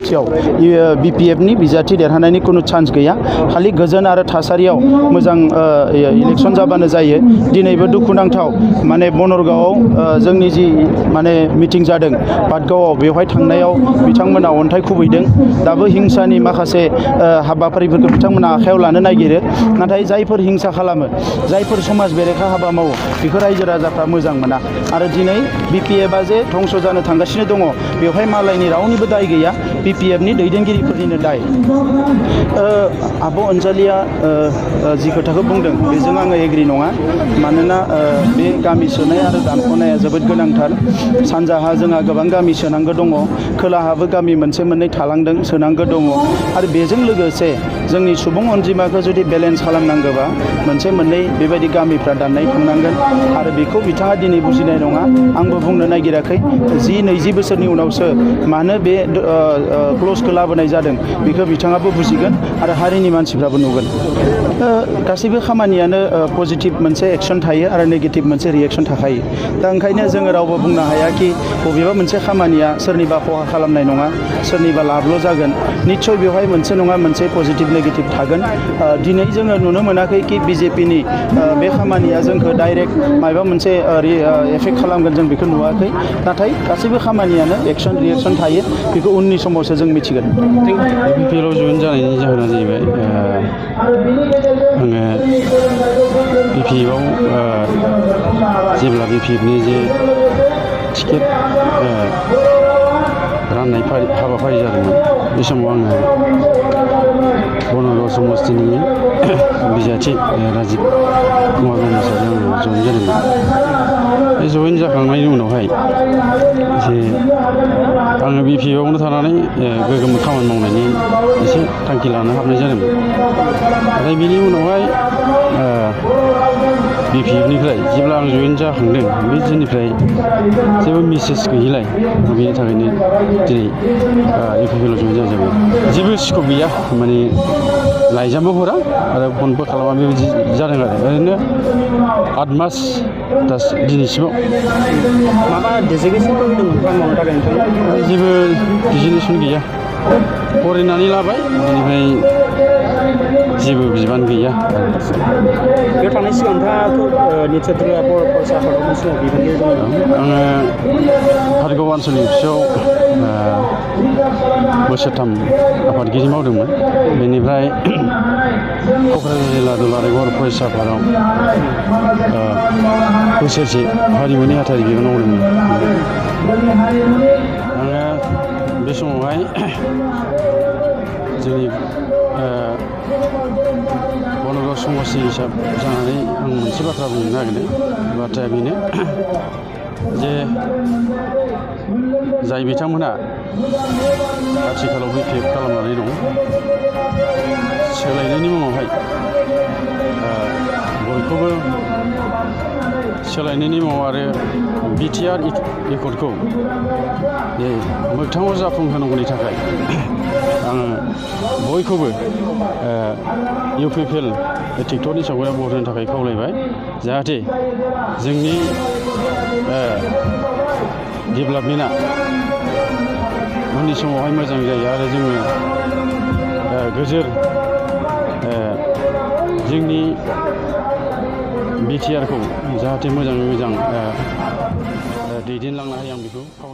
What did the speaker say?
BPFनि बिजाथि देरहानायनि कुनु चान्स गैया खालि गोजोन आरो थासारियाव मोजां इलेक्शन जाबानो जायो दिनैबो दुखुनांथाव माने बनरगावआव जोंनि जि माने मिटिं जादों पाटगावआव बेवहाय थांनायाव बिथांमोना अन्थाइ खुबैदों दाबो हिंसानि माखासे हाबाफारिफोरखौ बिथांमोना आखायाव लानो नागिरो नाथाय जायफोर हिंसा खालामो जायफोर समाज बेरेखा हाबा मावो बेखौ रायजो राजाफ्रा मोजां मोना आरो दिनै BPFआ जे धंस जानो थांगासिनो दङ बेवहाय मालायनि रावनिबो दाय गैया BPFनि दैदेनगिरिफोरनिनो दाय आब' अनजालिया जि खोथाखौ बुंदों बेजों आङो एग्रि नङा मानोना बे गामि सोनाय आरो दानख'नाया जोबोद गोनांथार सानजाहा जोंहा गोबां गामि सोनांगौ दङ खोलाहाबो गामि मोनसे मोननै थालांदों सोनांगौ दङ आरो बेजों लोगोसे जोंनि सुबुं अनजिमाखौ जुदि बेलेन्स खालामनांगौबा मोनसे मोननै बेबायदि गामिफ्रा दाननाय थांनांगोन आरो बेखौ बिथाङा दिनै बुजिनाय नङा आंबो बुंनो नागिराखै 10-20 बोसोरनि उनावसो मानो बे क्लजखौ लाबोनाय जादों बेखौ बिथाङाबो बुजिगोन आरो हारिनि मानसिफ्राबो नुगोन गासैबो खामानियानो पजिटिभ मोनसे एक्सन थायो आरो नेगेटिभ मोनसे रिएक्सन थाखायो दा ओंखायनो जोङो रावबो बुंनो हाया कि बबेबा मोनसे खामानिया सोरनिबा खहा खालामनाय नङा सोरनिबा लाबल' जागोन निस्सय बेवहाय मोनसे नङा मोनसे पजिटिभ नेगेटिभ थागोन दिनै जोङो नुनो मोनाखै कि BJPनि बे खामानिया जोंखौ डाइरेक्ट माबा मोनसे एफेक्ट खालामगोन जों बेखौ नुवाखै नाथाय गासैबो खामानियानो एक्सन रिएक्सन थायो बेखौ उननि समावसो जों मिथिगोन BPLआव जइन जानायनि जाहोना जाहैबाय आङो BPFआव जेब्ला BPFनि जे टिकेट राननाय हाबाफारि जादोंमोन बे समाव आङो बनरगाव समस्तिनि बिजाथि राजिब कुमार ब्रह्मजों आङो जइन जादोंमोन बे जइन जाखांनायनि उनावहाय जे आङो BPFआवनो थानानै गोग्गोम खामानि मावनायनि एसे थांखि लानो हाबनाय जादोंमोन नाथाय बिनि उनावहाय BPFनिफ्राय जेब्ला आं जइन जाखांदों बे दिननिफ्राय जेबो मेसेज गैयिलाय बेनि थाखायनो दिनै UPPLआव जइन जाजाबाय जेबो स्कप गैया माने लाइजामबो हरा आरो फनबो खालामा बेबायदि जादों आरो ओरैनो 8 मास दिनैसिमाव माबा डेजिगनेसनफोर होदोंमोन खामानि मावनो थाखाय नोंथाङा जेबो डेजिगनेसन गैया फरायनानै लाबाय बेनिफ्राय जेबो बिबान गैया बेयाव थांनाय सिगां नोंथाङाथ' नित्सय फरायसा आफादनि समाव बिबानगिरि दंमोन आङो कारिगाव आनसलिक अफिसाव बोसोरथाम आफादगिरि मावदोंमोन बेनिफ्राय क'क्राझार जिल्ला दुलाराय बर' फरायसा आफादाव बोसोरसे हारिमुनि आथारि बिबान मावदोंमोन आङो बे समावहाय जोंनि बनरगाव समस्ति हिसाब जानानै आं मोनसे बाथ्रा बुंनो नागिरदों बाथ्राया बेनो जे जाय बिथांमोनहा आथिखालाव BPF खालामनानै दं सोलायनायनि मुङावहाय बयखौबो सोलायनायनि मुङाव आरो BTR एकर्डखौ मोगथाङाव जाफुंहोनांगौनि थाखाय आङो बयखौबो UPPL ट्रेक्टरनि सावगारियाव भट होनो थाखाय खावलायबाय जाहाथे जोंनि डेभेलपमेन्टआ उननि समावहाय मोजां जायो आरो जोङो गोजोर जोंनि BTRखौ जाहाथे मोजाङै मोजां दैदेनलांनो हायो आं बेखौ खावलायबाय।